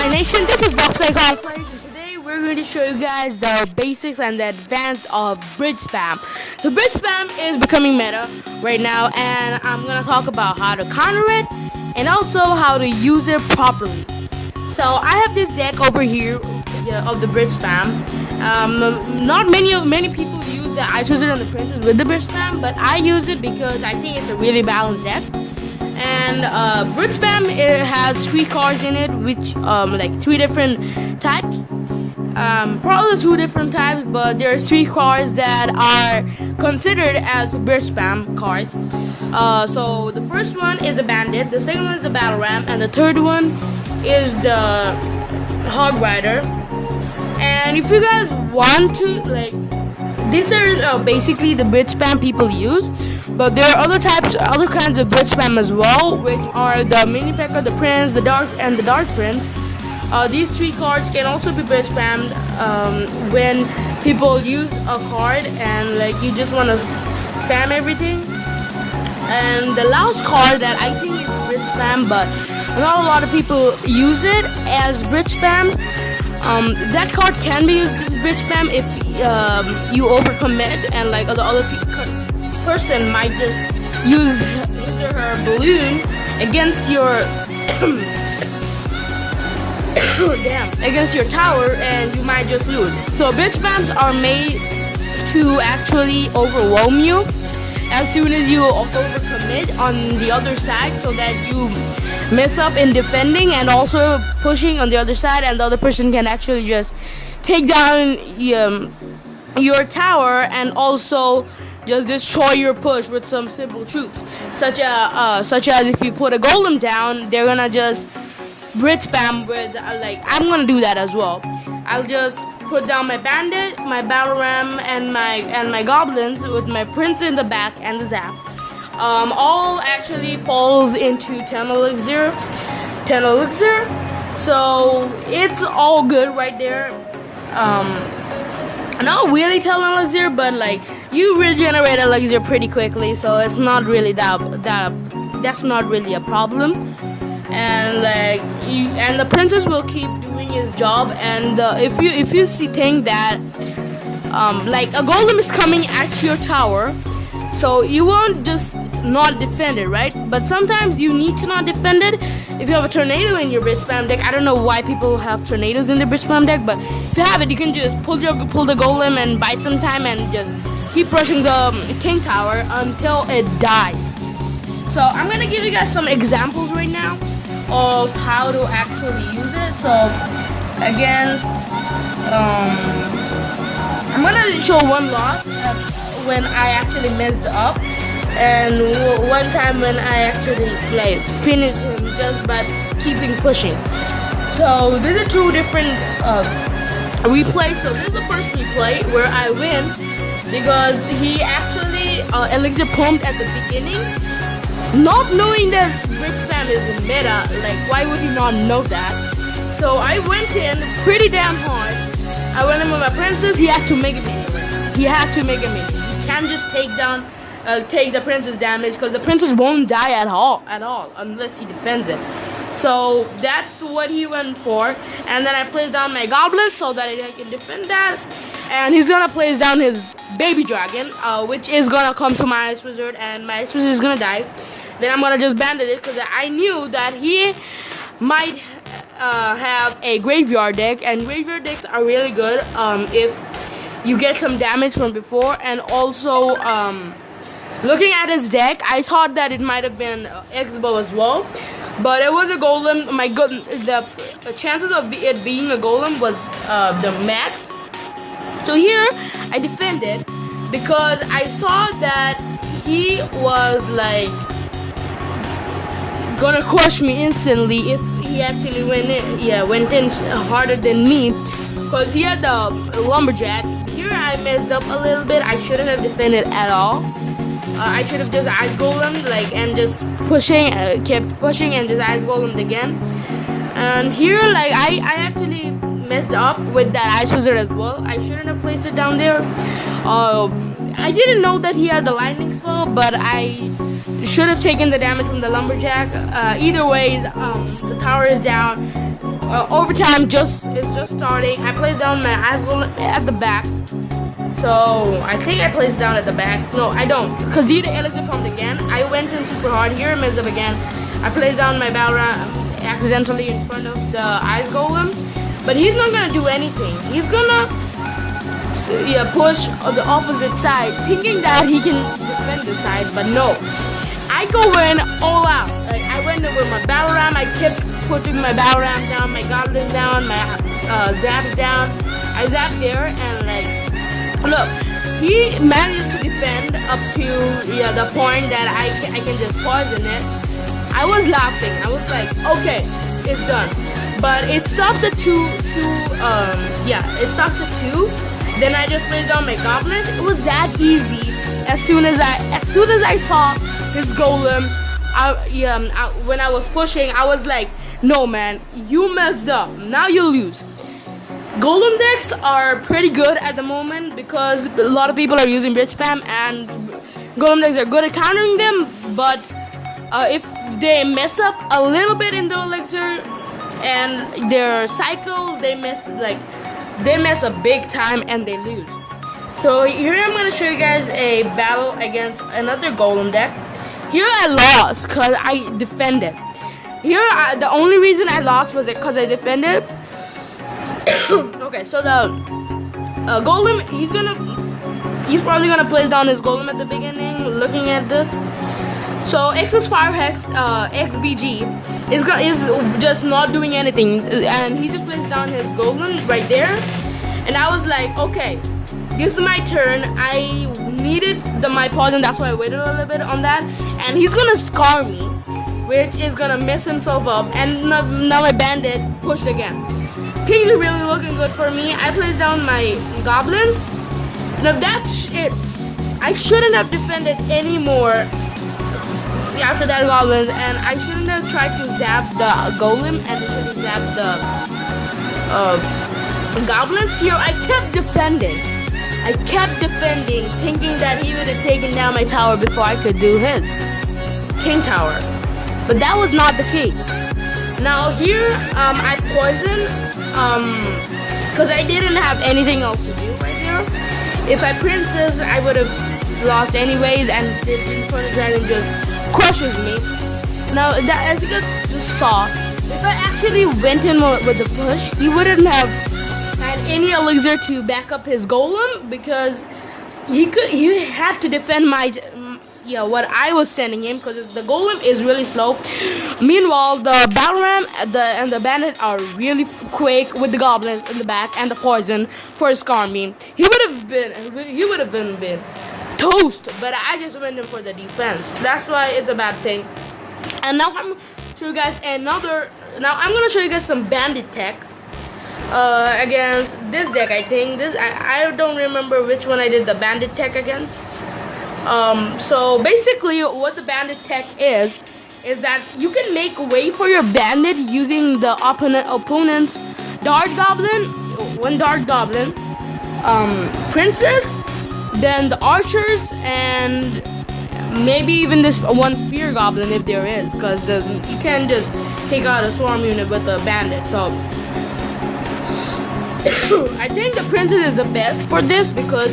my nation, this is Voxicon, and today we're going to show you guys the basics and the advanced of bridge spam. So bridge spam is becoming meta right now, and I'm going to talk about how to counter it and also how to use it properly. So I have this deck over here of the bridge spam. Not many people use the Ice Wizard and the Princess with the bridge spam, but I use it because I think it's a really balanced deck. And bridge spam, it has 3 cards in it, which like 3 different types. Probably 2 different types, but there's 3 cards that are considered as bridge spam cards. So the first one is the Bandit, the second one is the Battle Ram, and the third one is the Hog Rider. And if you guys want to, like, these are basically the bridge spam people use, but there are other kinds of bridge spam as well, which are the Mini P.E.K.K.A, the Prince, the Dark, and the Dark Prince. These 3 cards can also be bridge spammed when people use a card and like you just want to spam everything. And the last card that I think is bridge spam, but not a lot of people use it as bridge spam. That card can be used as bridge spam if you overcommit and like the other person might just use his or her balloon against your against your tower, and you might just lose. So bridge spams are made to actually overwhelm you as soon as you overcommit on the other side, so that you mess up in defending and also pushing on the other side, and the other person can actually just take down your tower and also just destroy your push with some simple troops, such as if you put a golem down, they're gonna just bridge spam with like I'm gonna do that as well. I'll just put down my bandit, my battle ram, and my goblins with my prince in the back and the zap. All actually falls into 10 elixir, so it's all good right there. Not really 10 elixir, but like you regenerate elixir pretty quickly, so it's not really that's not really a problem. And like and the princess will keep doing his job. And if you think that like a golem is coming at your tower, so you won't just not defend it, right? But sometimes you need to not defend it. If you have a tornado in your bridge spam deck, I don't know why people have tornadoes in their bridge spam deck, but if you have it, you can just pull the golem and bite some time and just keep rushing the king tower until it dies. So I'm gonna give you guys some examples right now of how to actually use it. So against I'm gonna show one lot when I actually messed up, and one time when I actually like finished him just by keeping pushing. So these are 2 different replays. So this is the first replay where I win because he actually elixir pumped at the beginning, not knowing that bridge spam is meta. Like, why would he not know that? So I went in pretty damn hard. I went in with my princess. He had to make a minion. He can't just take the princess damage, because the princess won't die at all unless he defends it. So that's what he went for. And then I placed down my goblins so that I can defend that. And he's gonna place down his baby dragon, which is gonna come to my Ice Wizard, and my Ice Wizard is gonna die. Then I'm gonna just bandit it because I knew that he might have a graveyard deck, and graveyard decks are really good if you get some damage from before. And also looking at his deck, I thought that it might have been X-Bow as well, but it was a golem. The chances of it being a golem was the max. So here I defended because I saw that he was like gonna crush me instantly if he actually went in harder than me, because he had the lumberjack. Here I messed up a little bit. I shouldn't have defended at all. I should have just ice golem and just pushing, kept pushing and just ice golemed again. And here like I actually messed up with that Ice Wizard as well. I shouldn't have placed it down there. I didn't know that he had the lightning spell, but I should have taken the damage from the lumberjack. Either ways, the tower is down. overtime is just starting. I placed down my ice golem at the back. So I think I placed down at the back. No, I don't, because he elixir pumped again. I went in super hard here, messed up again. I placed down my battle ram accidentally in front of the ice golem, but he's not gonna do anything. He's gonna push on the opposite side, thinking that he can defend this side, but no. I go in all out. Like, I went in with my battle ram. I kept putting my battle ram down, my goblins down, my zaps down. I zapped there, and like, look, he managed to defend up to the point that I can just poison it. I was laughing. I was like, okay, it's done. But it stops at two. It stops at 2. Then I just placed down my goblins. It was that easy. As soon as I saw his golem, when I was pushing, I was like, no man, you messed up. Now you lose. Golem decks are pretty good at the moment because a lot of people are using bridge spam, and golem decks are good at countering them. But if they mess up a little bit in the elixir and their cycle, they mess up big time and they lose. So here I'm going to show you guys a battle against another golem deck. Here I lost because I defended. Here the only reason I lost was because I defended. Okay, so the golem, he's probably gonna place down his golem at the beginning. Looking at this, so XS5 Hex XBG is just not doing anything, and he just placed down his golem right there. And I was like, okay, this is my turn. I needed my poison, that's why I waited a little bit on that. And he's gonna scar me, which is gonna mess himself up. And now my bandit pushed again. Kings are really looking good for me. I placed down my goblins. Now that's it. I shouldn't have defended anymore after that goblins, and I shouldn't have tried to zap the golem, and I should have zapped the goblins. Here I kept defending. Thinking that he would have taken down my tower before I could do his king tower. But that was not the case. Now here I poisoned because I didn't have anything else to do right there. If I princess, I would have lost anyways, and the Inferno Dragon just crushes me. Now, as you guys just saw, if I actually went in with the push, he wouldn't have had any elixir to back up his golem, because he had to defend my what I was sending him, because the golem is really slow. Meanwhile, the battle ram and the bandit are really quick with the goblins in the back and the poison for scar me. He would have been toast, but I just went in for the defense. That's why it's a bad thing. And now I'm show you guys another. Now I'm gonna show you guys some bandit techs against this deck. I think I don't remember which one I did the bandit tech against. So basically what the bandit tech is that you can make way for your bandit using the opponent's dart goblin, one dart goblin, princess, then the archers, and maybe even this one spear goblin if there is, because you can't just take out a swarm unit with a bandit. So I think the princess is the best for this, because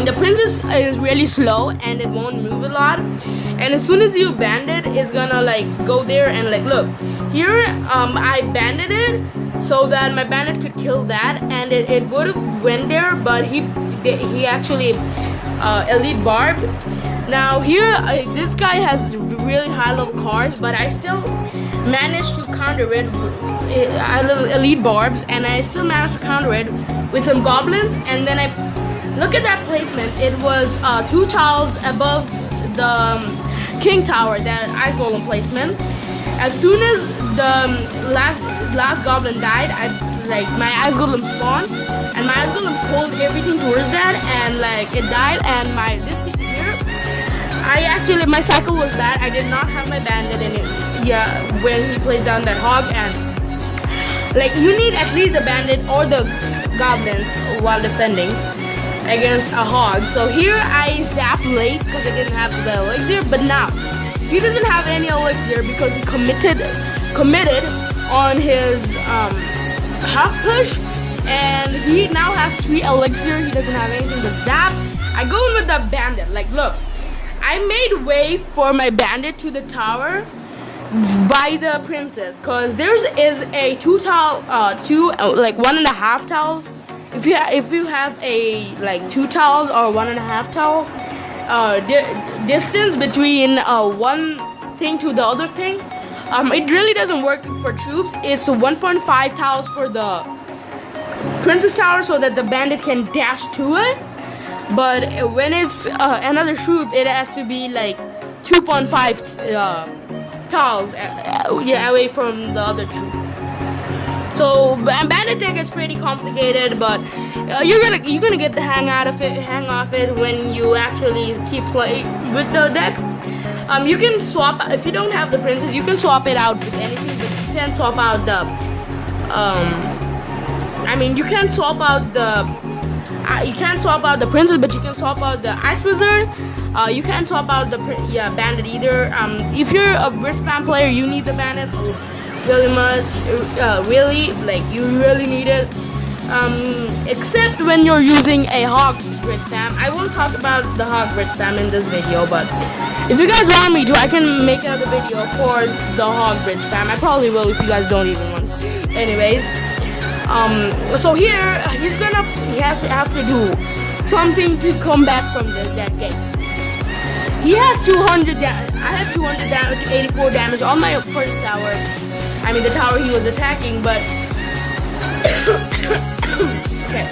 the princess is really slow and it won't move a lot, and as soon as you bandit, it's gonna like go there and like look here. I banded it so that my bandit could kill that, and it would have went there, but he actually elite barb. Now here this guy has really high level cards, but I still managed to counter it. Elite barbs, and I still managed to counter it with some goblins. And then I look at that placement. It was 2 tiles above the king tower, that ice golem placement. As soon as the last goblin died, my ice golem spawned, and my ice golem pulled everything towards that, and like it died. And this here, my cycle was bad. I did not have my bandit in it. Yeah, when he plays down that hog, and like you need at least the bandit or the goblins while defending against a hog. So here I zapped late because I didn't have the elixir, but now he doesn't have any elixir because he committed on his half push, and he now has 3 elixir. He doesn't have anything but zap. I go in with the bandit. Like, look, I made way for my bandit to the tower by the princess, cause there's a 2 tile, like 1.5 tiles. If you have a like 2 tiles or 1.5 tile distance between one thing to the other thing, it really doesn't work for troops. It's 1.5 tiles for the princess tower so that the bandit can dash to it. But when it's another troop, it has to be like 2.5 tiles away from the other troop. So bandit deck is pretty complicated, but you're gonna get the hang of it when you actually keep playing with the decks. You can swap if you don't have the princess. You can swap it out with anything, but you can't swap out the. You can't swap out the. You can't swap out the princess, but you can swap out the ice wizard. You can't swap out the bandit either. If you're a Brit spam player, you need the bandit really much. You really need it. Except when you're using a hog Brit spam. I won't talk about the hog Brit spam in this video, but if you guys want me to, I can make another video for the hog Brit spam. I probably will if you guys don't even want. Anyways. So here he has to have to do something to come back from that game. He has 200 damage. I have 200 damage, 84 damage on my first tower. I mean the tower he was attacking, but okay.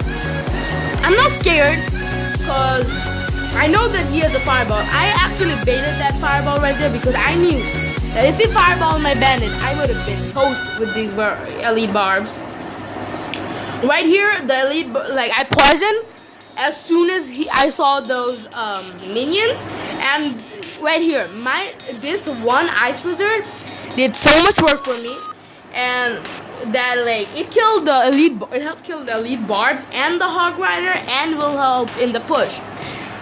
I'm not scared because I know that he has a fireball. I actually baited that fireball right there because I knew that if he fireballed my bandit, I would have been toast with these elite barbs. Right here, the elite, like I poisoned as soon as I saw those minions, and right here, this one ice wizard did so much work for me, and that like it helped kill the elite barbs and the hog rider, and will help in the push.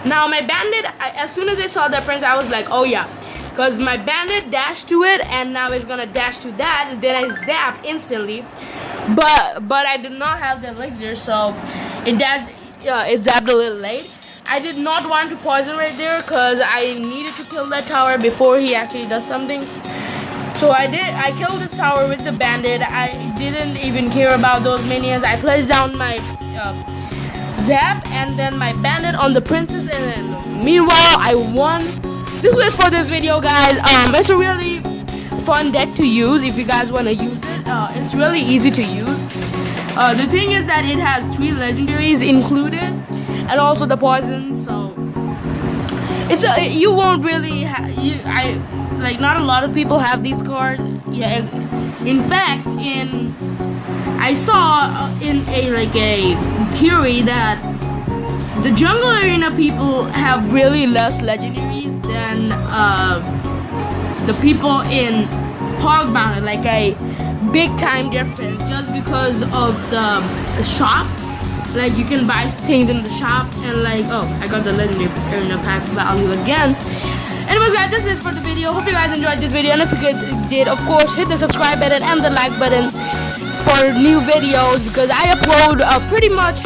Now my bandit, as soon as I saw that prince, I was like, oh yeah, because my bandit dashed to it, and now it's gonna dash to that, and then I zapped instantly. But I did not have the elixir, so it zapped a little late. I did not want to poison right there because I needed to kill that tower before he actually does something. So I killed this tower with the bandit. I didn't even care about those minions. I placed down my zap and then my bandit on the princess, and then meanwhile I won. This was for this video, guys. It's a really fun deck to use if you guys want to use it. It's really easy to use. The thing is that it has 3 legendaries included, and also the poison. So you won't really not a lot of people have these cards. Yeah, in fact, I saw in a theory that the jungle arena people have really less legendaries than the people in hog bound, like a big time difference, just because of the shop. Like you can buy things in the shop, and like, oh, I got the legendary arena pack value again. Anyways, guys, this is for the video. Hope you guys enjoyed this video, and if you did, of course, hit the subscribe button and the like button for new videos, because I upload pretty much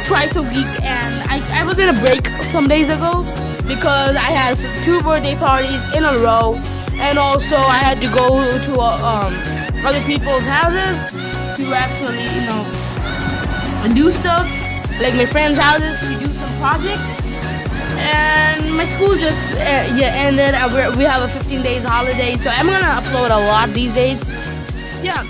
twice a week, and I was in a break some days ago because I had 2 birthday parties in a row, and also I had to go to other people's houses to actually, do stuff, like my friends' houses, to do some projects. And my school just ended. We have a 15 days holiday, so I'm gonna upload a lot these days. Yeah.